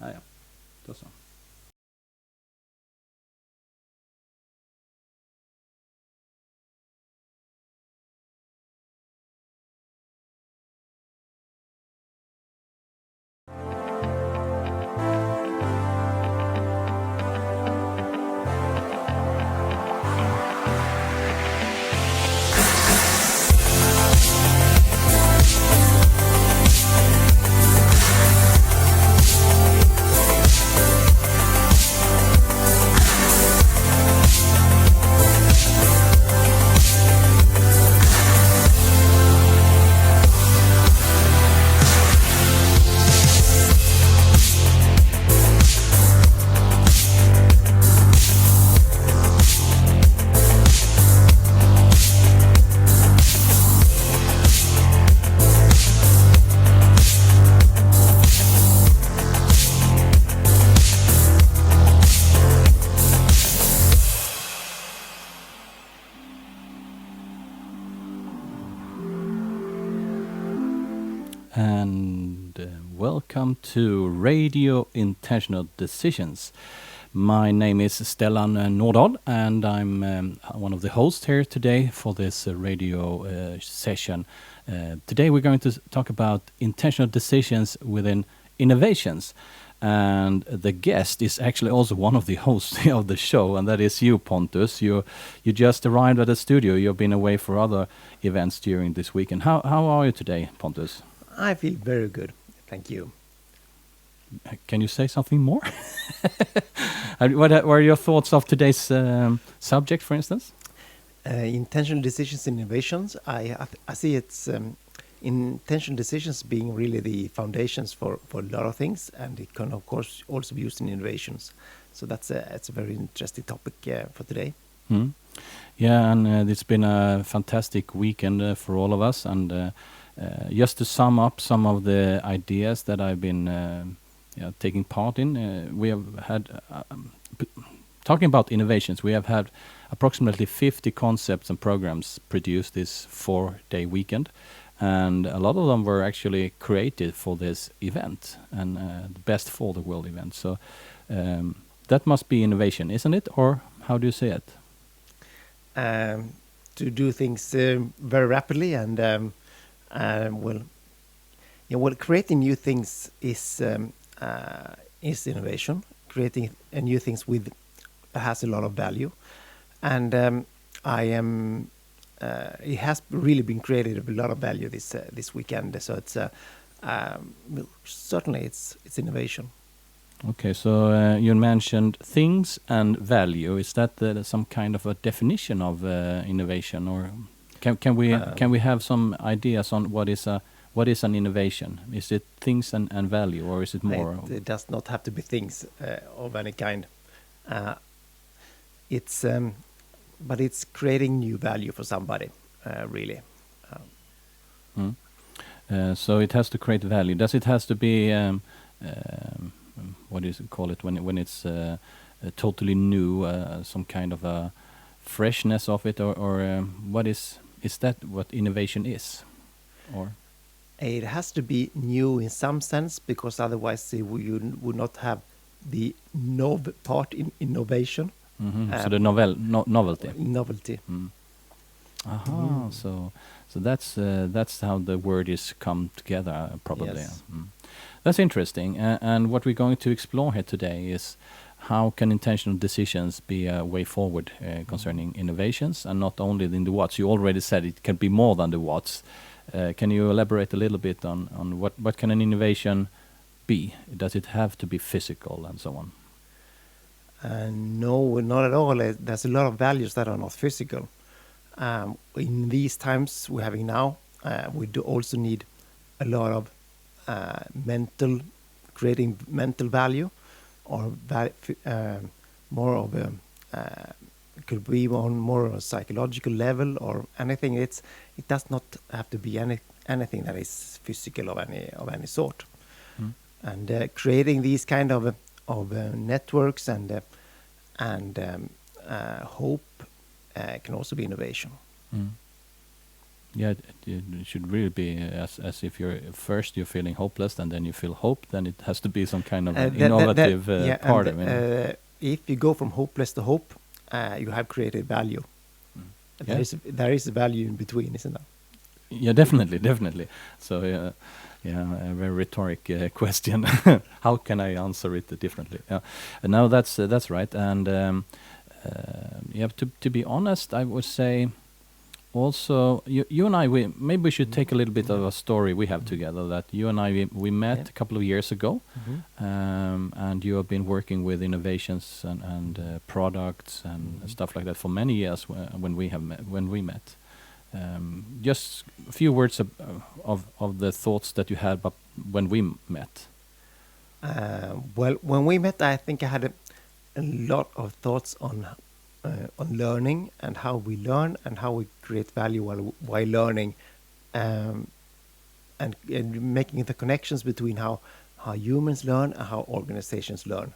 Ja, då så. And welcome to Radio Intentional Decisions. My name is Stellan Nordahl, and I'm one of the hosts here today for this radio session. Today we're going to talk about intentional decisions within innovations. And the guest is actually also one of the hosts of the show, and that is you, Pontus. You just arrived at the studio. You've been away for other events during this weekend. How are you today, Pontus? I feel very good. Thank you. Can you say something more? What are your thoughts of today's subject, for instance? Intentional decisions in innovations. I see it's intentional decisions being really the foundations for a lot of things, and it can of course also be used in innovations. So it's a very interesting topic for today. Yeah, and it's been a fantastic weekend for all of us, and just to sum up some of the ideas that I've been taking part in, we have had, talking about innovations, we have had approximately 50 concepts and programs produced this 4-day weekend, and a lot of them were actually created for this event, and the Best for the World event. So that must be innovation, isn't it? Or how do you see it? To do things very rapidly and creating new things is innovation. Creating new things has a lot of value, and it has really been created a lot of value this weekend. So it's certainly it's innovation. Okay, so you mentioned things and value. Is that some kind of a definition of innovation, or can we have some ideas on what is an innovation? Is it things and value, or is it more? It does not have to be things of any kind. But it's creating new value for somebody, really. So it has to create value. Does it has to be? What do you call it when it's totally new, some kind of a freshness of it, or what is that what innovation is, or? It has to be new in some sense, because otherwise we would not have the part in innovation. So the novelty. Novelty. Aha. So that's how the word is come together, probably. Yes. That's interesting. And what we're going to explore here today is how can intentional decisions be a way forward concerning innovations, and not only in the what's. You already said it can be more than the what's. Can you elaborate a little bit on what can an innovation be? Does it have to be physical and so on? No, not at all. There's a lot of values that are not physical. In these times we're having now, we do also need a lot of creating mental value, or more of a could be on more of a psychological level or anything. It does not have to be anything that is physical of any sort. And creating these kind of networks and hope can also be innovation. Yeah, it should really be as if you're feeling hopeless, and then you feel hope. Then it has to be some kind of an innovative Yeah, part and of it. if you go from hopeless to hope, you have created value. Yeah. There is a value in between, isn't there? Yeah, definitely, definitely. So, yeah, a very rhetoric question. How can I answer it differently? Yeah, no, that's right. And yeah, to be honest, I would say also you and I, we should take a little bit of a story we have together. That you and I we met Yeah. a couple of years ago, Mm-hmm. and you have been working with innovations and products and stuff like that for many years when we met. Just a few words of the thoughts that you had when we met. Well, when we met, I think I had a lot of thoughts on learning and how we learn and how we create value while learning, um, and making the connections between how humans learn and how organizations learn.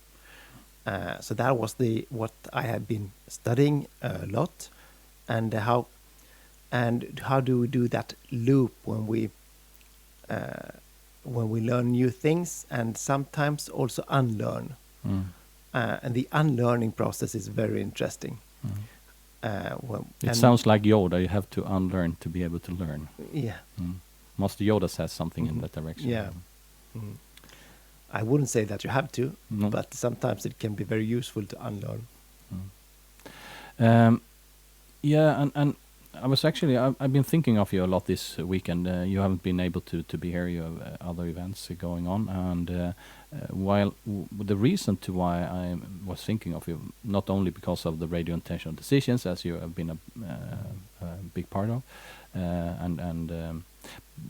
So that was what I had been studying a lot, and how do we do that loop when we learn new things and sometimes also unlearn. Mm. And the unlearning process is very interesting. Mm. It And sounds like Yoda. You have to unlearn to be able to learn. yeah, Master Yoda says something in that direction. yeah. Mm. I wouldn't say that you have to, No. but sometimes it can be very useful to unlearn. Yeah, and I was actually I've been thinking of you a lot this weekend. You haven't been able to be here. You have other events going on, and while the reason to why I was thinking of you, not only because of the radio intentional decisions, as you have been a big part of,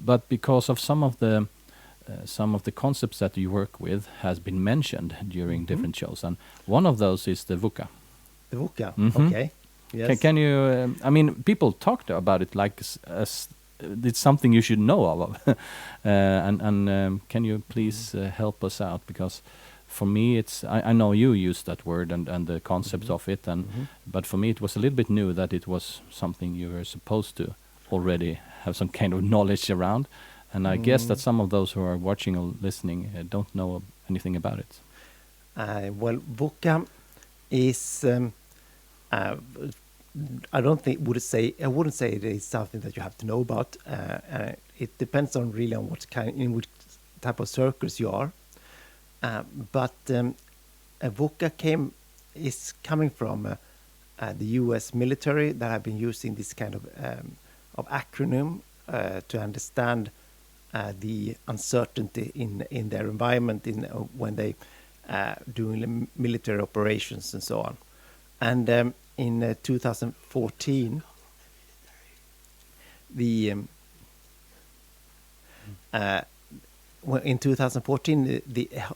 but because of some of the concepts that you work with has been mentioned during different shows, and one of those is the VUCA. The VUCA, Mhm. okay. Yes. Can you? I mean, people talked about it like as it's something you should know of, and can you please help us out? Because for me, I know you use that word and the concept of it, but for me, it was a little bit new that it was something you were supposed to already have some kind of knowledge around, and I guess that some of those who are watching or listening don't know anything about it. Well, VUCA is. I wouldn't say it is something that you have to know about. It depends on which type of circles you are. But VUCA is coming from the U.S. military that have been using this kind of acronym to understand the uncertainty in their environment when they doing military operations and so on. And in 2014, the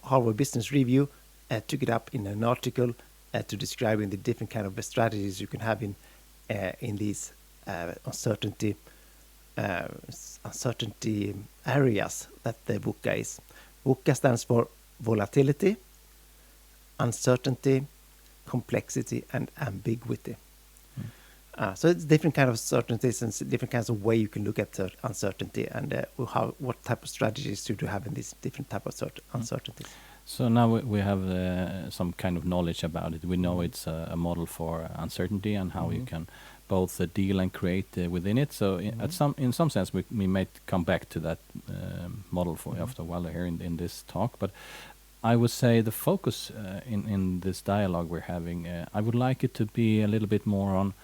Harvard Business Review took it up in an article to describing the different kind of strategies you can have in these uncertainty areas that the VUCA is. VUCA stands for volatility, uncertainty, complexity, and ambiguity. So it's different kind of certainties and different kinds of way you can look at uncertainty and what type of strategies do you have in these different type of uncertainties. So now we have some kind of knowledge about it. We know it's a model for uncertainty and how you can both deal and create within it. So in some sense, we might come back to that model for after a while here in this talk. But I would say the focus in this dialogue we're having, I would like it to be a little bit more on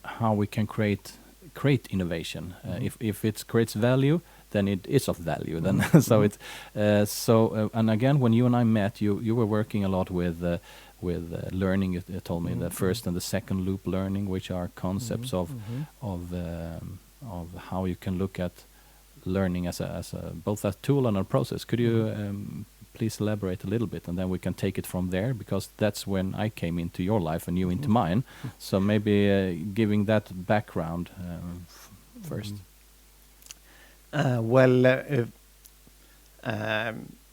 how we can create innovation. If it creates value, then it is of value. Then so it's and again, when you and I met, you were working a lot with learning. You told me the first and the second loop learning, which are concepts of how you can look at learning as a both a tool and a process. Could you please elaborate a little bit, and then we can take it from there, because that's when I came into your life and you into mine. So maybe giving that background first.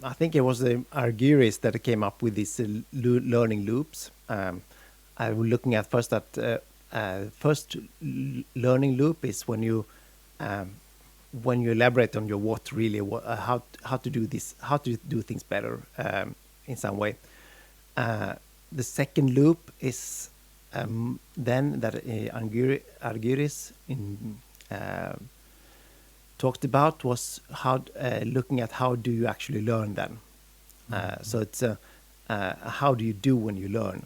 I think it was the Argyris that came up with these learning loops. I was looking at first at first learning loop is when you elaborate on your what really, how to do this, how to do things better in some way. The second loop is then that Argyris talked about was how looking at how do you actually learn then. So it's how do you do when you learn.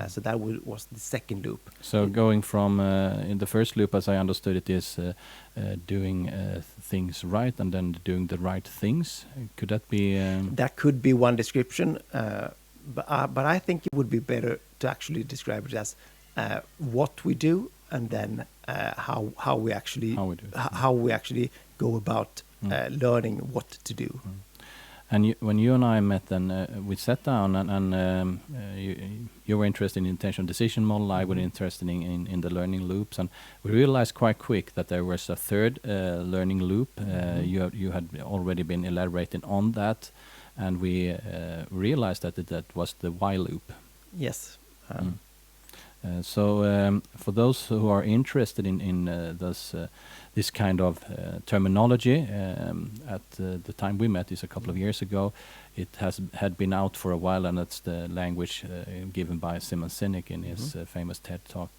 So that was the second loop. So going from in the first loop, as I understood it, is doing things right and then doing the right things. Could that be? That could be one description, but I think it would be better to actually describe it as what we do and then how we actually how we actually go about learning what to do. And when you and I met, then we sat down, and you were interested in intentional decision model. I was interested in the learning loops, and we realized quite quick that there was a third learning loop. You had already been elaborating on that, and we realized that was the why loop. Yes. So for those who are interested in this kind of terminology, at the time we met is a couple of years ago. It had been out for a while, and that's the language given by Simon Sinek in his famous TED Talk,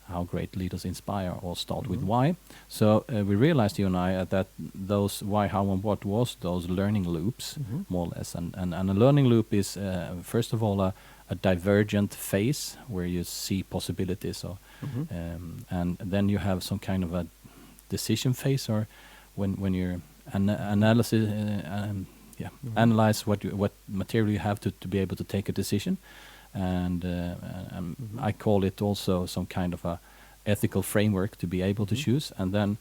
How Great Leaders Inspire, all start with why. So we realized, you and I, that those why, how, and what was those learning loops, more or less. And a learning loop is, first of all, a divergent phase where you see possibilities, and then you have some kind of a decision phase, or when you're analyze what material you have to be able to take a decision, and I call it also some kind of a ethical framework to be able to choose, and then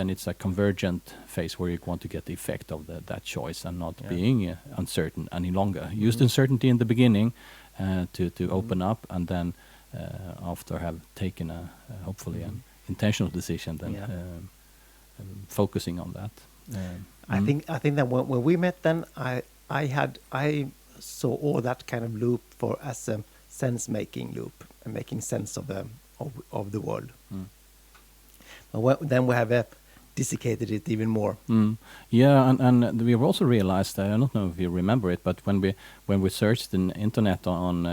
it's a convergent phase where you want to get the effect of that choice and not being uncertain any longer. Used uncertainty in the beginning to open up, and then after have taken hopefully an intentional decision, then focusing on that. I think that when we met, then I saw all that kind of loop as a sense making loop and making sense of the world. Then we have desiccated it even more. Yeah, and we also realized, I don't know if you remember it, but when we searched the internet on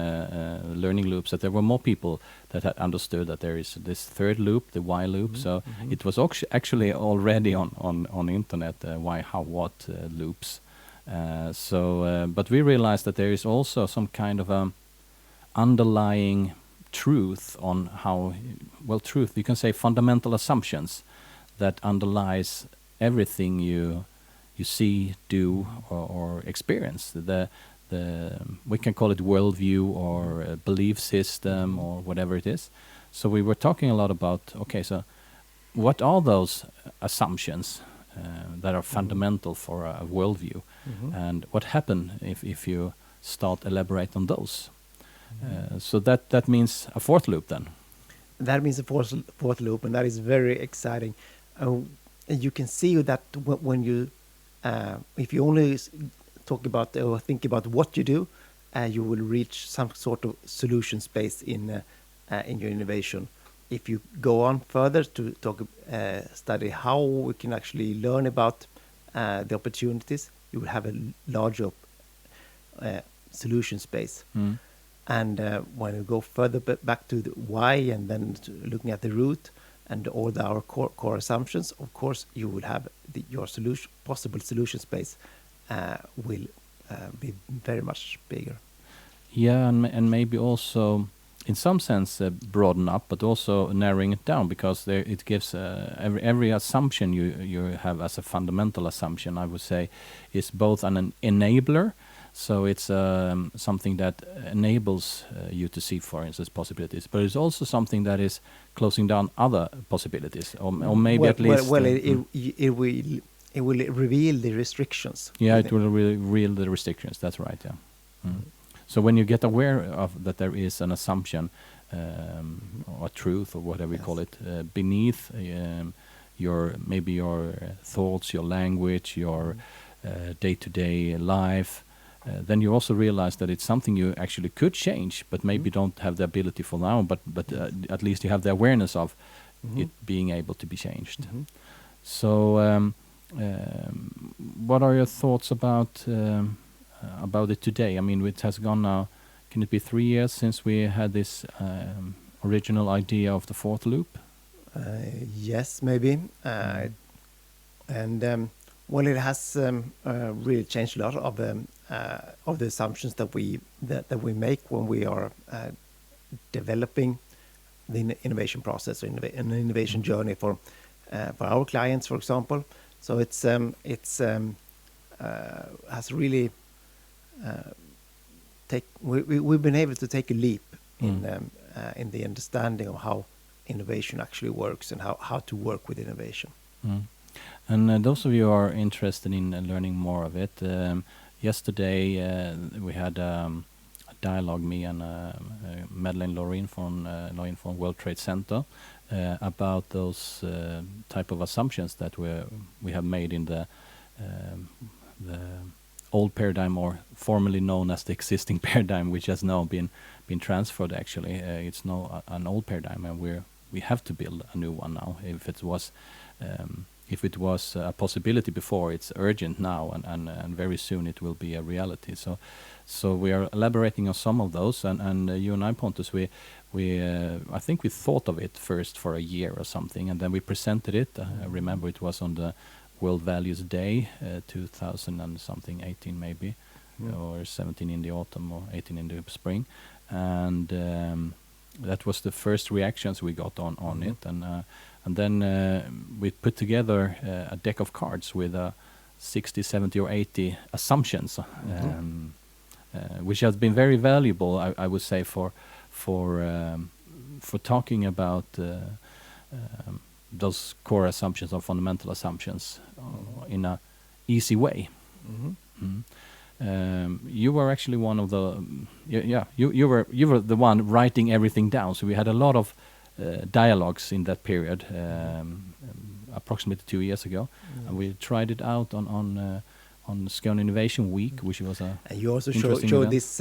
learning loops, that there were more people that had understood that there is this third loop, the why loop. So it was actually already on the internet, why, how, what loops. But we realized that there is also some kind of underlying truth on how, truth, you can say fundamental assumptions that underlies everything you see, do, or experience. We can call it worldview or a belief system or whatever it is. So we were talking a lot about, so what are those assumptions that are fundamental for a worldview, and what happens if you start elaborate on those? So that means a fourth loop then. That means a fourth loop, and that is very exciting. You can see that when you, if you only talk about or think about what you do, you will reach some sort of solution space in your innovation. If you go on further to study how we can actually learn about the opportunities, you will have a larger solution space. And when you go further back to the why, and then looking at the root and all our core assumptions, of course, you will have your possible solution space will be very much bigger. Yeah, and maybe also, in some sense, broaden up, but also narrowing it down, because it gives every assumption you have as a fundamental assumption, I would say, is both an enabler. So it's something that enables you to see, for instance, possibilities, but it's also something that is closing down other possibilities, or maybe at least. It will reveal the restrictions. Yeah, it will reveal the restrictions. That's right. Yeah. So when you get aware of that, there is an assumption, or truth, or whatever we call it, beneath your thoughts, your language, your day-to-day life. then you also realize that it's something you actually could change, but maybe don't have the ability for now. But at least you have the awareness of it being able to be changed. So, what are your thoughts about it today? I mean, it has gone now. Can it be 3 years since we had this original idea of the fourth loop? Yes, maybe. And well, it has really changed a lot of the assumptions that we make when we are developing the innovation process or an innovation journey for our clients, for example. So it's has really we've been able to take a leap in the understanding of how innovation actually works and how to work with innovation. And those of you who are interested in learning more of it, yesterday we had a dialogue, me and Madeleine Lorraine from World Trade Center, about those type of assumptions that we have made in the old paradigm, or formerly known as the existing paradigm, which has now been transferred. Actually, it's now an old paradigm, and we have to build a new one now. If it was a possibility before, it's urgent now, and very soon it will be a reality. So we are elaborating on some of those, and you and I, Pontus, we I think we thought of it first for a year or something, and then we presented it. I remember it was on the World Values Day, 2000 and something, 18 maybe, or 17 in the autumn, or 18 in the spring, and that was the first reactions we got on it, and then we put together a deck of cards with 60, 70, or 80 assumptions, which has been very valuable, I would say, for talking about those core assumptions or fundamental assumptions in a easy way. You were actually one of the you were the one writing everything down. So we had a lot of dialogues in that period, approximately 2 years ago, and we tried it out on Skåne Innovation Week, which was a. And you also showed this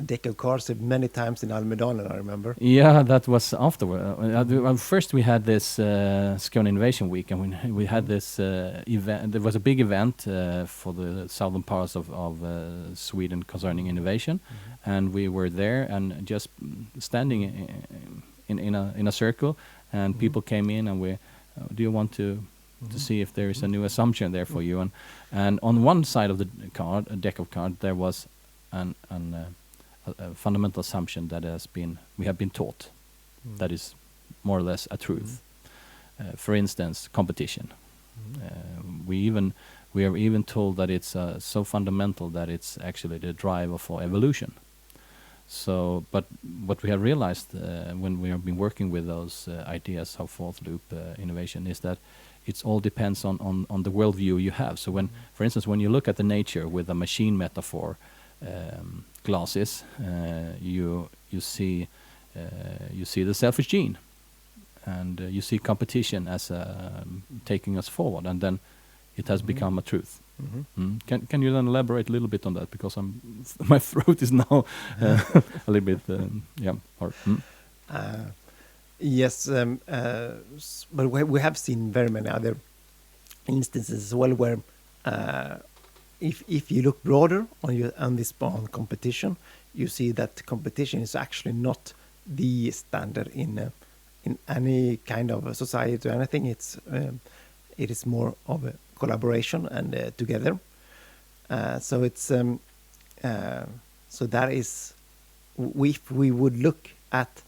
deck of cards many times in Almedalen, I remember. Yeah, that was afterward. First we had this Skåne Innovation Week, and we had this event. There was a big event for the southern parts of Sweden concerning innovation, and we were there and just standing in a circle, and people came in, and we, do you want to see if there is a new assumption there for you? And on one side of the card, a deck of cards, there was a fundamental assumption that we have been taught, that is more or less a truth. For instance, competition. We are even told that it's so fundamental that it's actually the driver for evolution. So, but what we have realized when we have been working with those ideas of fourth loop innovation is that it all depends on the worldview you have. So when, for instance, when you look at the nature with a machine metaphor, glasses, you see the selfish gene, and you see competition as taking us forward, and then it has become a truth. Can you then elaborate a little bit on that, because my throat is now a little bit Yes, but we have seen very many other instances as well where if you look broader on competition, you see that competition is actually not the standard in any kind of a society or anything. It is more of a collaboration and together. So it's so that is, if we would look at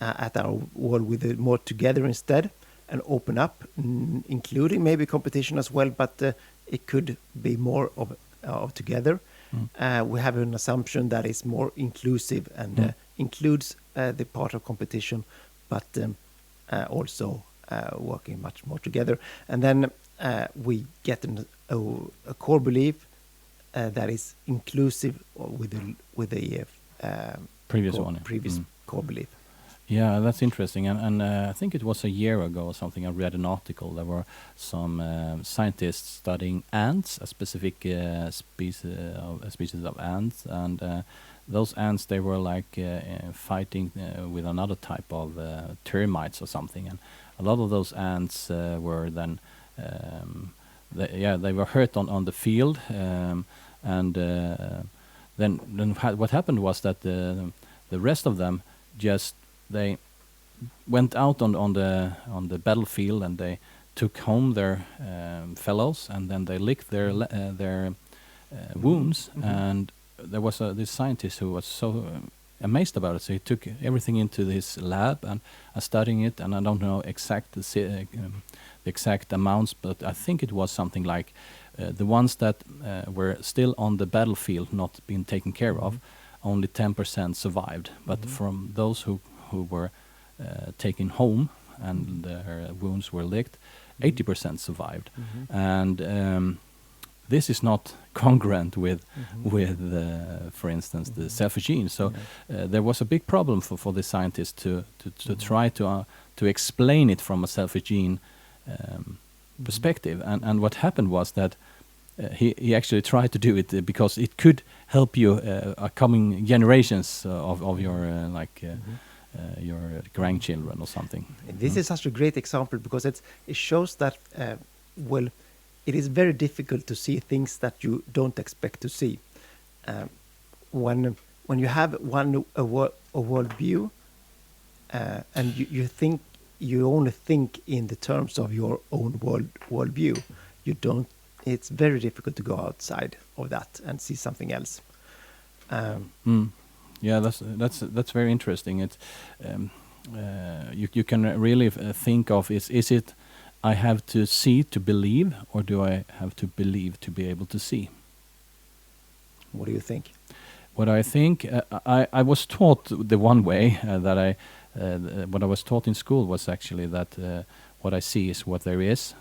our world with it more together instead, and open up, including maybe competition as well, but it could be more of together. We have an assumption that is more inclusive and includes the part of competition, but also working much more together. And then we get a core belief that is inclusive with the previous core belief. Yeah, that's interesting. And I think it was a year ago or something. I read an article. There were some scientists studying ants, a specific species of ants, and those ants they were like fighting with another type of termites or something. And a lot of those ants were then, they were hurt on the field, and then what happened was that the rest of them just they went out on the battlefield and they took home their fellows and then they licked their wounds. And there was this scientist who was so amazed about it, so he took everything into his lab and studying it. And I don't know the exact amounts, but I think it was something like the ones that were still on the battlefield, not being taken care of, only 10% survived. But from those who were taken home and their wounds were licked, 80% survived. And this is not congruent with for instance, the self-gene. So there was a big problem for the scientists to try to explain it from a self-gene perspective. And what happened was that he actually tried to do it because it could help you coming generations of your your grandchildren or something. This is such a great example because it shows that it is very difficult to see things that you don't expect to see. When you have a world view and you only think in the terms of your own world view, it's very difficult to go outside of that and see something else. Yeah, that's very interesting. It's you can really think of is it I have to see to believe, or do I have to believe to be able to see? What do you think? What I think, I was taught the one way what I was taught in school was actually that what I see is what there is.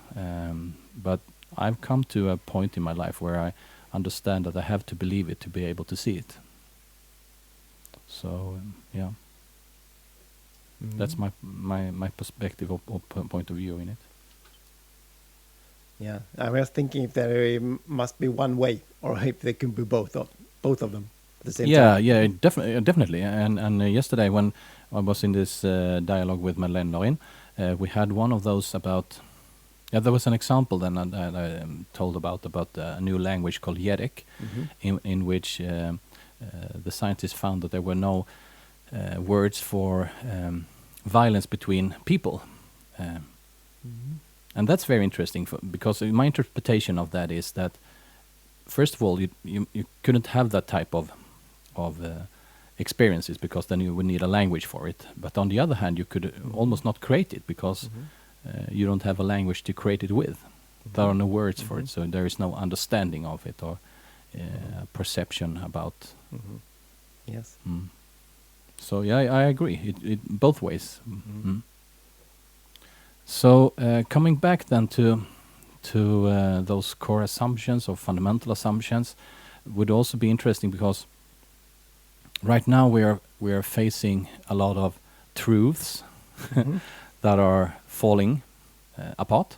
But I've come to a point in my life where I understand that I have to believe it to be able to see it. So yeah, that's my perspective or point of view in it. Yeah, I was thinking if there must be one way, or if there can be both of them at the same time. Yeah, definitely. And yesterday when I was in this dialogue with Madeleine Lorin, we had one of those about. Yeah, there was an example then I told about a new language called Yiddish, in which the scientists found that there were no words for violence between people. And that's very interesting because my interpretation of that is that, first of all, you couldn't have that type of experiences because then you would need a language for it. But on the other hand, you could almost not create it because you don't have a language to create it with. There are no words for it, so there is no understanding of it or perception about. Yes. So yeah, I agree. It both ways. So coming back then to those core assumptions or fundamental assumptions would also be interesting because right now we are facing a lot of truths that are falling apart.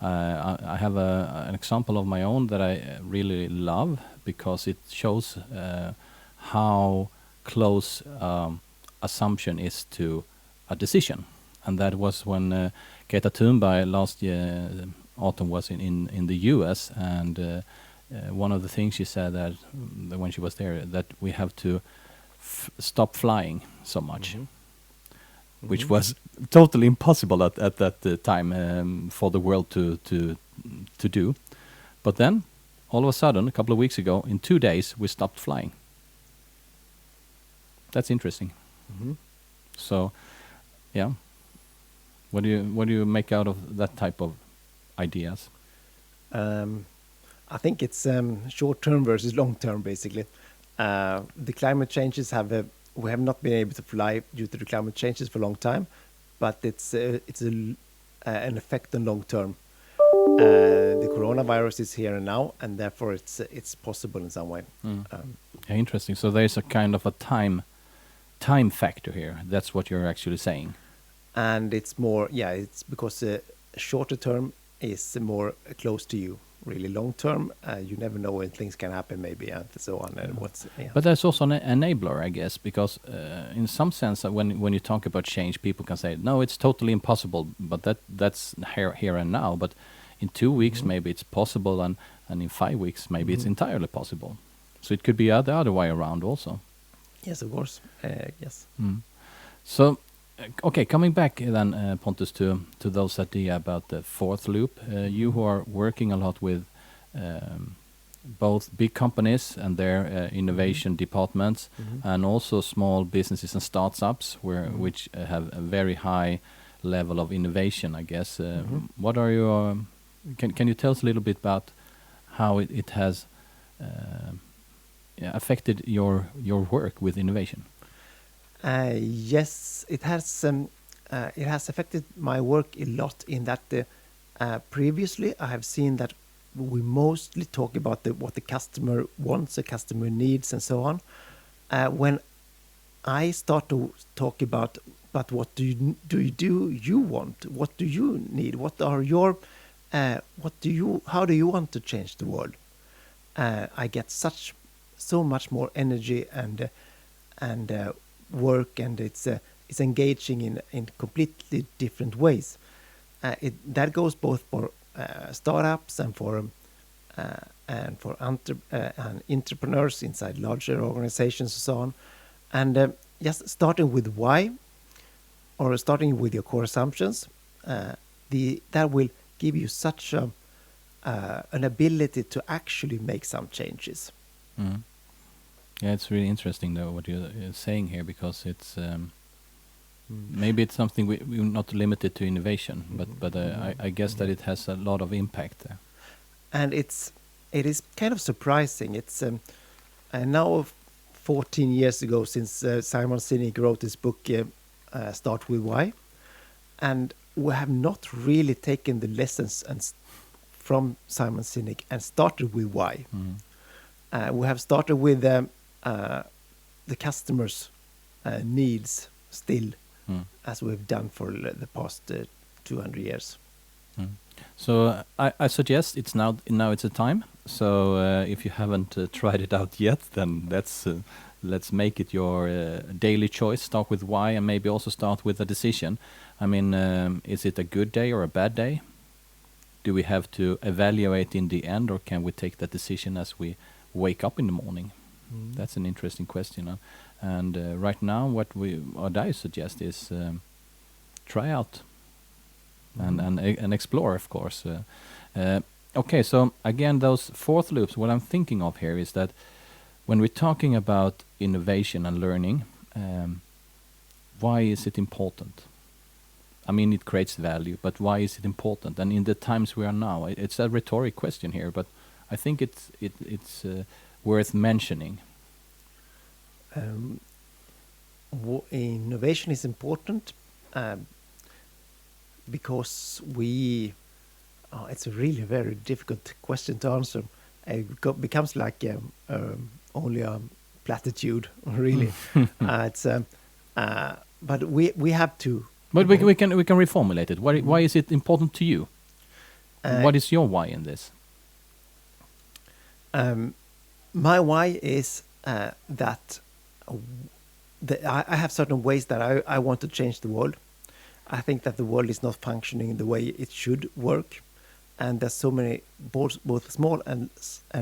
I have an example of my own that I really love because it shows how close assumption is to a decision. And that was when Greta Thunberg last year autumn was in the US, and one of the things she said that when she was there, that we have to stop flying so much, which was totally impossible at that time for the world to do. But then, all of a sudden, a couple of weeks ago, in 2 days, we stopped flying. That's interesting. So, yeah. What do you make out of that type of ideas? I think it's short term versus long term, basically. The climate changes we have not been able to fly due to the climate changes for a long time, but it's an effect on long term. The coronavirus is here and now, and therefore it's possible in some way. Yeah, interesting. So there's a kind of a time time factor here. That's what you're actually saying. And it's more, yeah, it's because shorter term is more close to you. Really long term, you never know when things can happen, maybe, and so on. And what's yeah. But there's also an enabler, I guess, because in some sense, when you talk about change, people can say, no, it's totally impossible, but that's here and now. But in 2 weeks, maybe it's possible, and in 5 weeks, maybe it's entirely possible. So it could be the other way around also. Yes, of course. Yes. So, okay, coming back then, Pontus, to those idea about the fourth loop, you who are working a lot with both big companies and their innovation departments, and also small businesses and startups, which have a very high level of innovation, I guess. What are your can you tell us a little bit about how it has affected your work with innovation? Yes, it has. It has affected my work a lot in that previously I have seen that we mostly talk about what the customer wants, the customer needs, and so on. When I start to talk about, but what do you want? What do you need? What are your how do you want to change the world? I get so much more energy and work, and it's engaging in completely different ways. That goes both for startups and for entrepreneurs inside larger organizations and so on. And just starting with why, or starting with your core assumptions, that will give you such an ability to actually make some changes. Yeah, it's really interesting though what you're saying here, because it's maybe it's something we're not limited to innovation, but I guess that it has a lot of impact there. And it is kind of surprising. It's now 14 years ago since Simon Sinek wrote this book, Start With Why, and we have not really taken the lessons from Simon Sinek and started with why. We have started with the customer's needs still, as we've done for the past 200 years. So I suggest it's now it's a time. So if you haven't tried it out yet, then let's make it your daily choice. Start with why, and maybe also start with a decision. I mean, is it a good day or a bad day? Do we have to evaluate in the end, or can we take that decision as we wake up in the morning? That's an interesting question. And right now, what I suggest is try out and explore, of course. Okay, so again, those fourth loops, what I'm thinking of here is that when we're talking about innovation and learning, why is it important? I mean, it creates value, but why is it important? And in the times we are now, it's a rhetoric question here, but I think it's worth mentioning. Innovation is important because it's a really very difficult question to answer. It becomes like only a platitude, really. But we have to. But we can reformulate it. Why is it important to you? What is your why in this? My why is that I have certain ways that I want to change the world. I think that the world is not functioning the way it should work, and there's so many both small and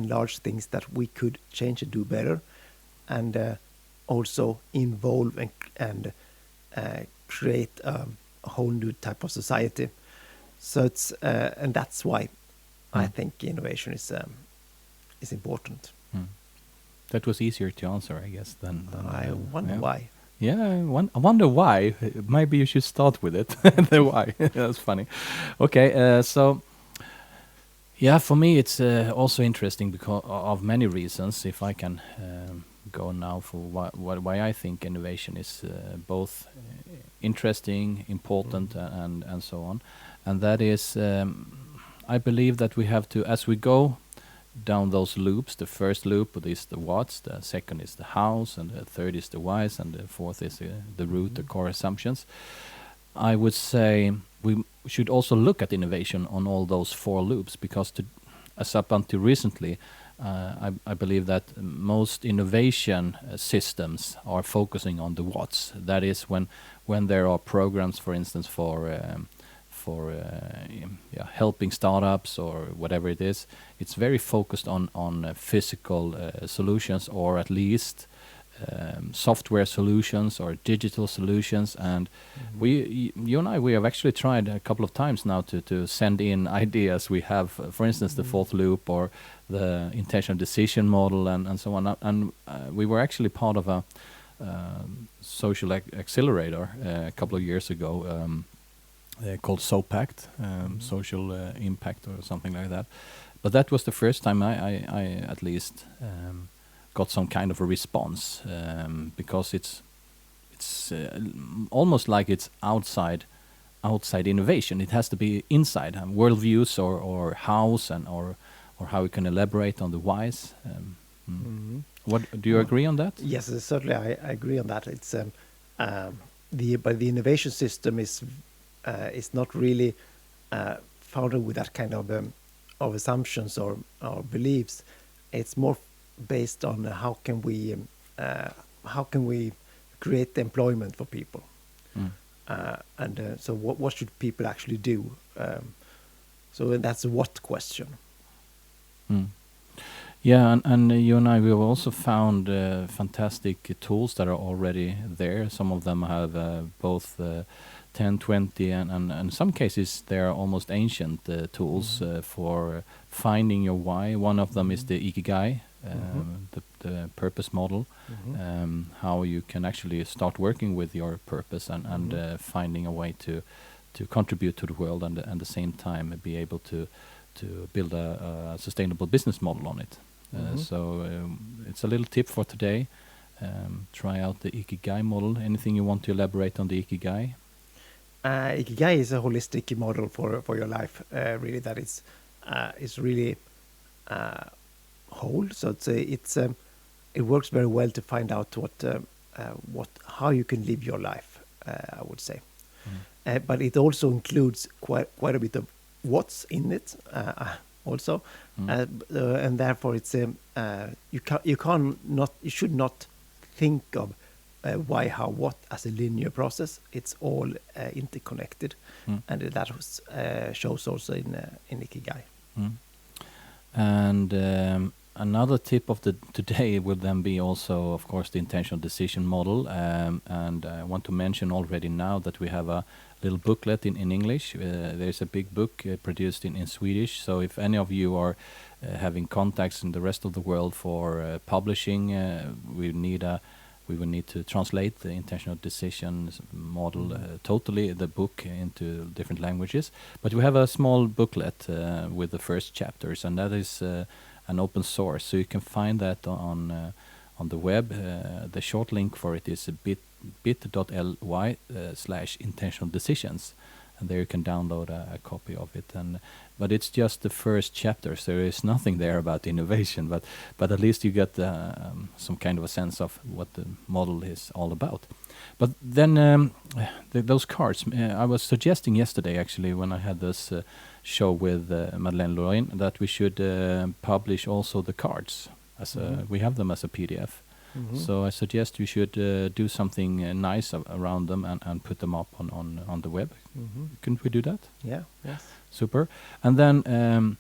large things that we could change and do better, and also involve and create a whole new type of society. So it's and that's why I think innovation is important. That was easier to answer, I guess, than I wonder why. Yeah, I wonder why. Maybe you should start with it. The why. That's funny. Okay, so yeah, for me it's also interesting because of many reasons. If I can go now for why I think innovation is both interesting, important, and so on, and that is I believe that we have to, as we go down those loops. The first loop is the what's, the second is the hows, and the third is the whys, and the fourth is the root, the core assumptions. I would say we should also look at innovation on all those four loops, because as up until recently, I believe that most innovation systems are focusing on the what's. That is when there are programs, for instance, for helping startups or whatever it is. It's very focused on physical solutions, or at least software solutions or digital solutions. And you and I, we have actually tried a couple of times now to send in ideas we have, for instance, the fourth loop or the intentional decision model and so on. And we were actually part of a social accelerator a couple of years ago, called SOPACT, social impact or something like that. But that was the first time I at least got some kind of a response, because it's almost like it's outside innovation. It has to be inside worldviews or hows or how we can elaborate on the whys. What do you agree on that? Yes, certainly I agree on that. It's but the innovation system is not really founded with that kind of assumptions or beliefs. It's more based on how can we create employment for people, and so what should people actually do? So that's a what question. Yeah, and you and I, we have also found fantastic tools that are already there. Some of them have both 10, 20, and in some cases they are almost ancient tools for finding your why. One of them is the Ikigai, the purpose model, how you can actually start working with your purpose and finding a way to contribute to the world, and at the same time be able to build a sustainable business model on it. So it's a little tip for today. Try out the Ikigai model. Anything you want to elaborate on the Ikigai? Ikigai is a holistic model for your life. Really, that is really whole. So it works very well to find out how you can live your life. I would say, but it also includes quite a bit of what's in it. Also, and therefore it's you should not think of why, how, what as a linear process. It's all interconnected, and that shows also in Ikigai. And another tip of the today will then be also, of course, the intentional decision model. And I want to mention already now that we have a little booklet in English. There's a big book produced in Swedish. So if any of you are having contacts in the rest of the world for publishing, we will need to translate the intentional decisions model totally, the book, into different languages. But we have a small booklet with the first chapters, and that is an open source. So you can find that on the web. The short link for it is bit.ly/intentional decisions, and there you can download a copy of it. But it's just the first chapters. There is nothing there about innovation, but at least you get some kind of a sense of what the model is all about. But then those cards, I was suggesting yesterday, actually, when I had this show with Madeleine Lorraine, that we should publish also the cards. We have them as a PDF. So I suggest we should do something nice around them and put them up on the web. Couldn't we do that? Yeah. Yes. Super. And then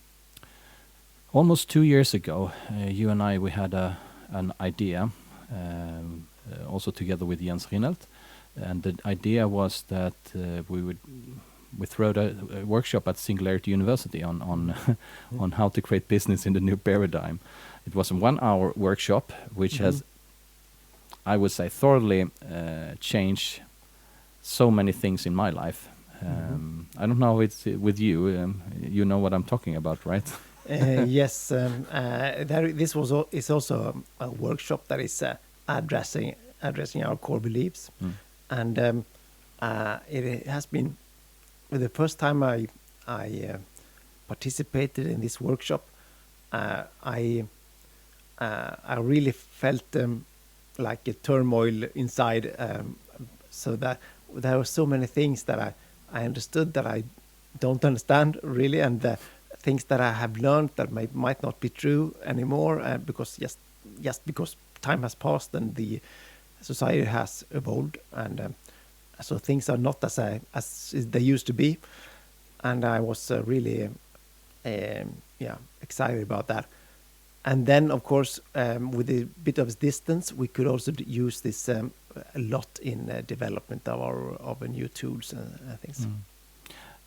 almost 2 years ago, you and I, we had an idea, also together with Jens Rinelt, and the idea was that we throw a workshop at Singularity University on how to create business in the new paradigm. It was a 1-hour workshop, which has, I would say, thoroughly changed so many things in my life. I don't know how it's with you. You know what I'm talking about, right? Yes. This is also a workshop that is addressing our core beliefs, and it has been the first time I participated in this workshop. I really felt like a turmoil inside. So that there were so many things that I understood that I don't understand really, and things that I have learned that might not be true anymore, because just because time has passed and the society has evolved, and so things are not as they used to be, and I was really excited about that. And then, of course, with a bit of distance, we could also use this a lot in development of new tools and things.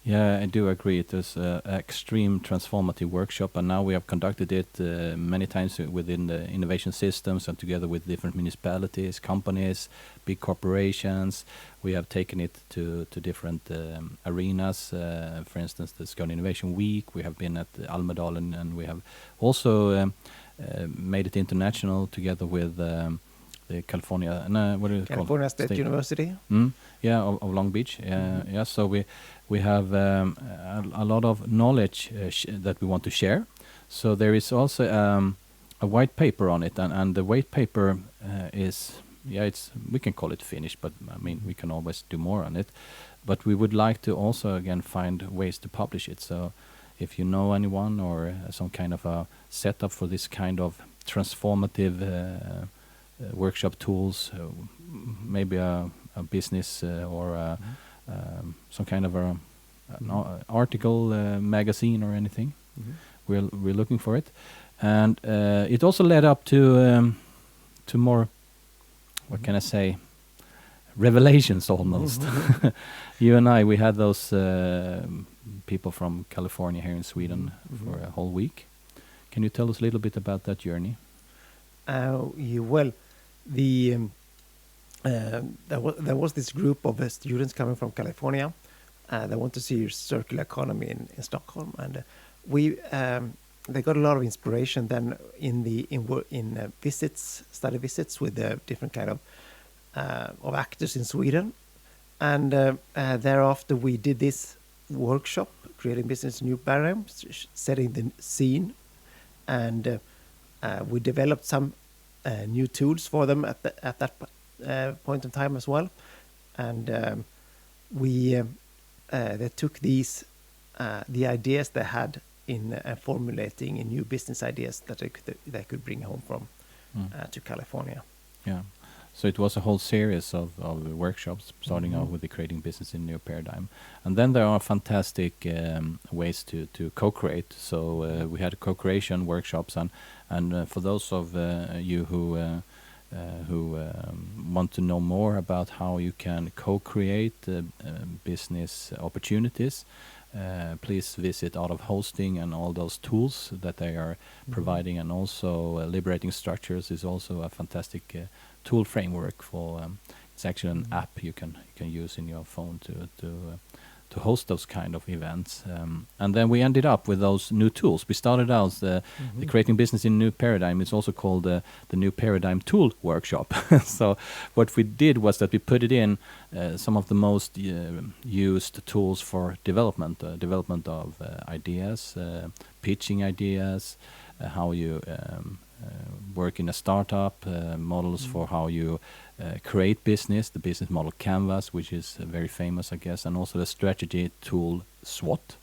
Yeah, I do agree. It is an extreme transformative workshop, and now we have conducted it many times within the innovation systems and together with different municipalities, companies, big corporations. We have taken it to different arenas. For instance, the Skåne Innovation Week. We have been at Almedalen, and we have also made it international together with the California. No, what is it called? California State University. Yeah, of Long Beach. Yeah, so we have a lot of knowledge that we want to share. So there is also a white paper on it, and the white paper is, we can call it finished, but I mean we can always do more on it. But we would like to also again find ways to publish it. So if you know anyone or some kind of a setup for this kind of transformative workshop tools, maybe a business or some kind of an article, magazine or anything. We're looking for it, and it also led up to more, what can I say, revelations almost. You and I, we had those people from California here in Sweden for a whole week. Can you tell us a little bit about that journey? Well, there was this group of students coming from California. They want to see circular economy in Stockholm, and they got a lot of inspiration then in study visits with different kind of actors in Sweden, and thereafter we did this workshop, creating business new paradigms, setting the scene, and we developed some new tools for them at that point in time as well, and they took the ideas they had in formulating new business ideas that they could bring home from to California. Yeah. So it was a whole series of workshops, starting out with the creating business in new paradigm, and then there are fantastic ways to co-create. So we had co-creation workshops, and for those of you who want to know more about how you can co-create business opportunities, please visit Out of Hosting and all those tools that they are providing, and also Liberating Structures is also a fantastic tool framework for. It's actually an app you can use in your phone to host those kind of events, and then we ended up with those new tools. We started out the creating business in new paradigm. It's also called the new paradigm tool workshop. So what we did was that we put it in some of the most used tools for development of ideas, pitching ideas, how you work in a startup, models for how you create business, the business model canvas, which is very famous, I guess, and also the strategy tool SWOT,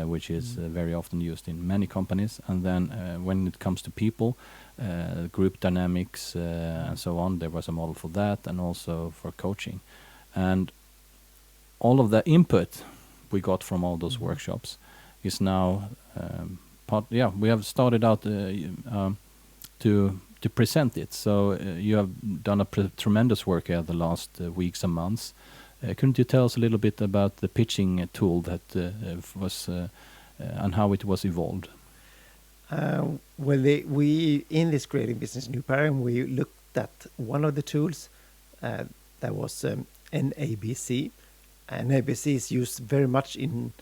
which is very often used in many companies. And then when it comes to people, group dynamics and so on, there was a model for that, and also for coaching. And all of the input we got from all those workshops is now we have started out to present it. So you have done a tremendous work here the last weeks and months. Couldn't you tell us a little bit about the pitching tool that was and how it was evolved? Well, we in this creating business new paradigm, we looked at one of the tools that was NABC. NABC is used very much in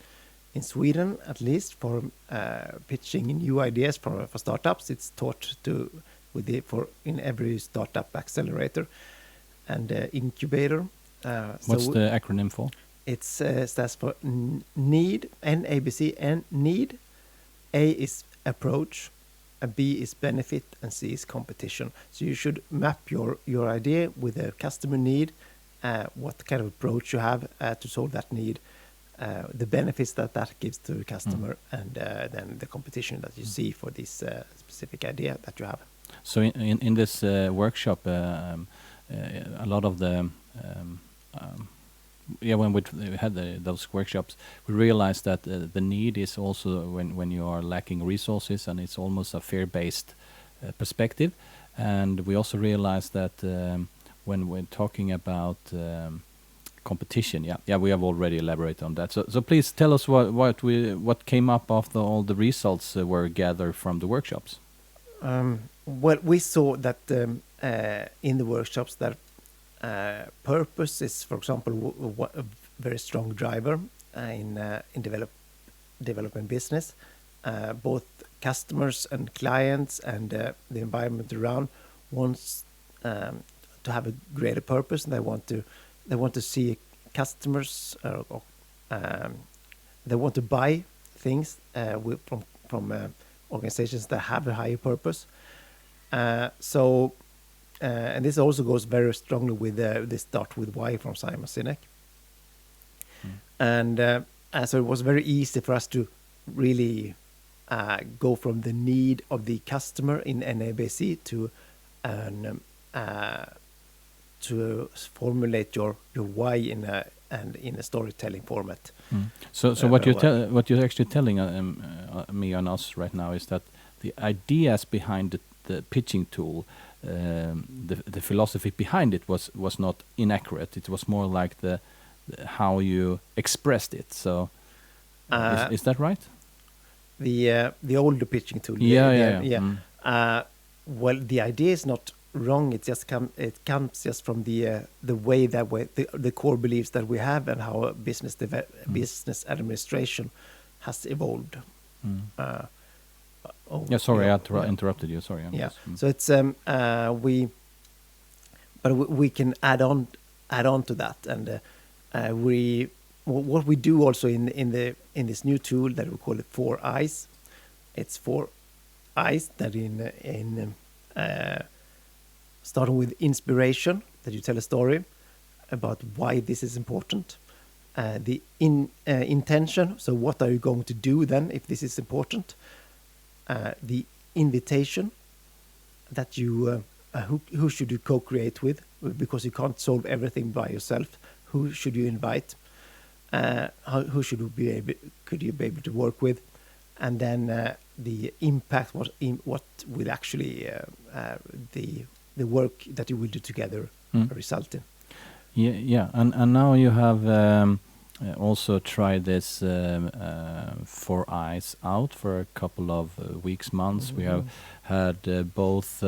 Sweden, at least, for pitching new ideas for startups. It's taught in every startup accelerator and incubator. What's the acronym for? It stands for NEED, NABC, and NEED. A is approach, B is benefit, and C is competition. So you should map your idea with a customer need, what kind of approach you have to solve that need, the benefits that gives to the customer, and then the competition that you see for this specific idea that you have. So in this workshop, a lot of the when we had those workshops, we realized that the need is also when you are lacking resources, and it's almost a fear-based perspective. And we also realized that when we're talking about competition, we have already elaborated on that. So please tell us what came up after all the results were gathered from the workshops. Well, we saw that in the workshops that purpose is, for example, a very strong driver in developing business. Both customers and clients and the environment around wants to have a greater purpose, and they want to see customers they want to buy things from organizations that have a higher purpose. And this also goes very strongly with this Start With Why from Simon Sinek. And so it was very easy for us to really go from the need of the customer in NABC to formulate your why in a storytelling format. So what you're actually telling me and us right now is that the ideas behind the pitching tool, the philosophy behind it was not inaccurate. It was more like the how you expressed it. So is that right? The older pitching tool. Well, the idea is not wrong. It just comes just from the way that the core beliefs that we have and how business administration has evolved. Sorry, I interrupted you. Sorry. So it's we can add on to that, and what we do also in this new tool that we call it 4 Eyes. It's 4 Eyes that in starting with inspiration, that you tell a story about why this is important. The intention, so what are you going to do then if this is important? The invitation, that you who should you co-create with, because you can't solve everything by yourself. Who should you invite? Who could you be able to work with? And then the impact, what will actually the work that you will do together result in. And now you have also tried this 4 Eyes out for a couple of weeks, months. We have had both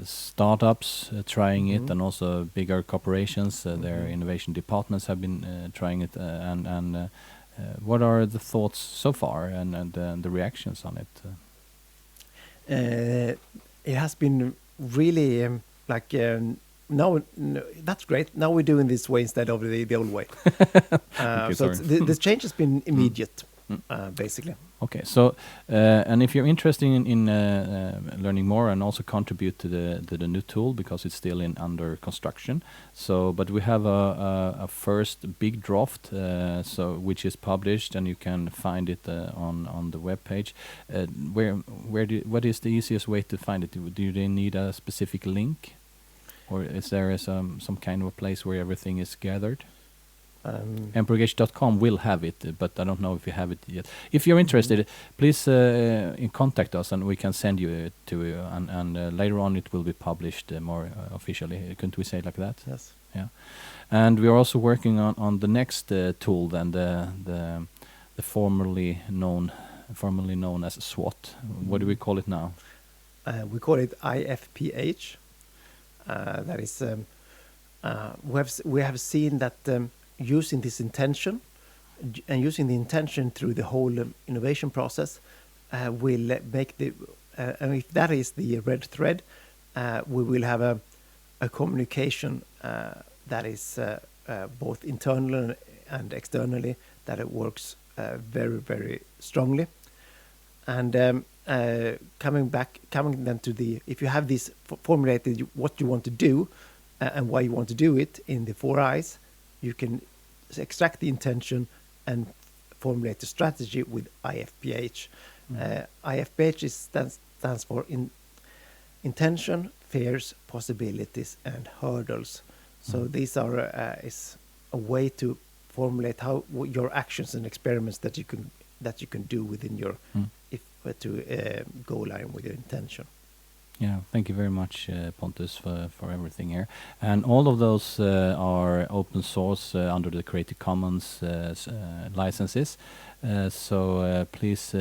startups trying it, and also bigger corporations. Their innovation departments have been trying it. And what are the thoughts so far, and the reactions on it? It has been really no, that's great. Now we're doing this way instead of the old way. So the change has been immediate, basically. Okay, so and if you're interested in learning more and also contribute to the new tool, because it's still under construction. But we have a first big draft, which is published, and you can find it on the web page. What is the easiest way to find it? Do they need a specific link? Or is there some kind of a place where everything is gathered? Emprogage.com will have it, but I don't know if you have it yet. If you're interested, please contact us, and we can send you to you. And later on, it will be published more officially. Couldn't we say it like that? Yes. Yeah. And we are also working on the next tool, then the formerly known as SWOT. What do we call it now? We call it IFPH. That is, we have seen that using this intention and using the intention through the whole innovation process will make and if that is the red thread, we will have a communication that is both internally and externally, that it works very, very strongly. And coming then to if you have this formulated what you want to do and why you want to do it in the 4 I's, you can extract the intention and formulate the strategy with IFPH. IFPH stands for intention, fears, possibilities, and hurdles. So these are is a way to formulate how your actions and experiments that you can do within your to go line with your intention. Yeah, thank you very much, Pontus, for everything here. And all of those are open source under the Creative Commons licenses. So please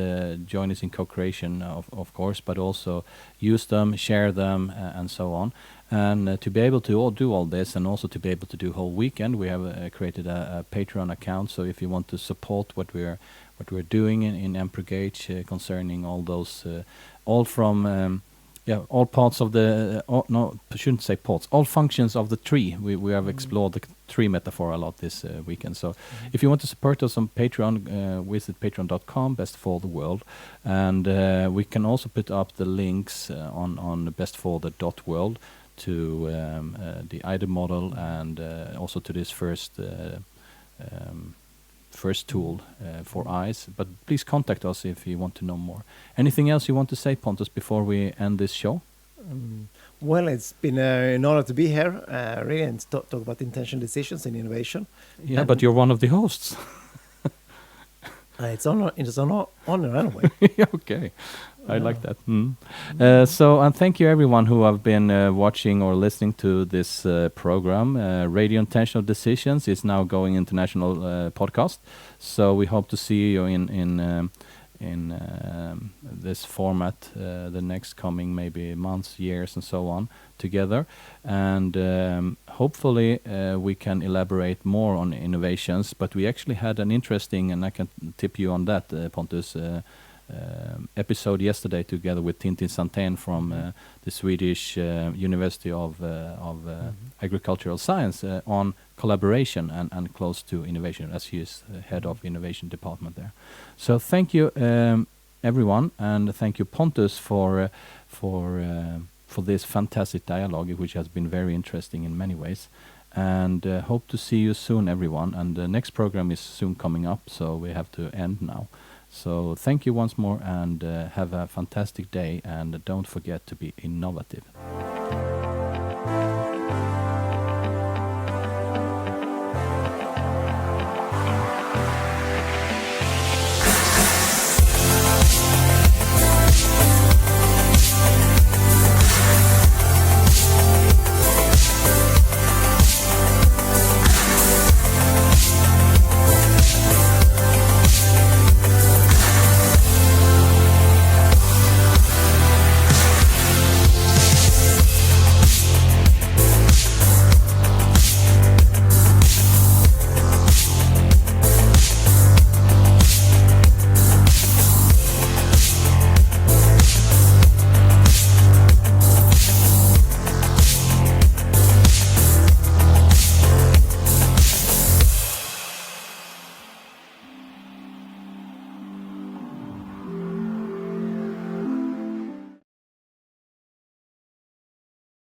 join us in co-creation, of course, but also use them, share them, and so on. And to be able to do all this, and also to be able to do whole weekend, we have created a Patreon account. So if you want to support what we're doing in Emprogage concerning all those, all from all parts of the no, I shouldn't say parts, all functions of the tree. We have explored the tree metaphor a lot this weekend. So if you want to support us on Patreon, visit patreon.com bestfortheworld, and we can also put up the links on bestforthe.world to the IDE model, and also to this first tool for eyes. But please contact us if you want to know more. Anything else you want to say, Pontus, before we end this show? Well, it's been an honor to be here, really, and talk about intention, decisions, and innovation. Yeah, but you're one of the hosts. It's an honor anyway. Okay, I like that. So, and thank you everyone who have been watching or listening to this program. Radio Intentional Decisions is now going international podcast. So we hope to see you in this format the next coming maybe months, years, and so on together. And hopefully we can elaborate more on innovations. But we actually had an interesting, and I can tip you on that, Pontus, episode yesterday together with Tintin Santen from the Swedish University of Agricultural Science on collaboration and close to innovation, as he is head of innovation department there. So thank you everyone, and thank you Pontus for this fantastic dialogue, which has been very interesting in many ways. And hope to see you soon, everyone. And the next program is soon coming up, so we have to end now. So thank you once more, and have a fantastic day, and don't forget to be innovative.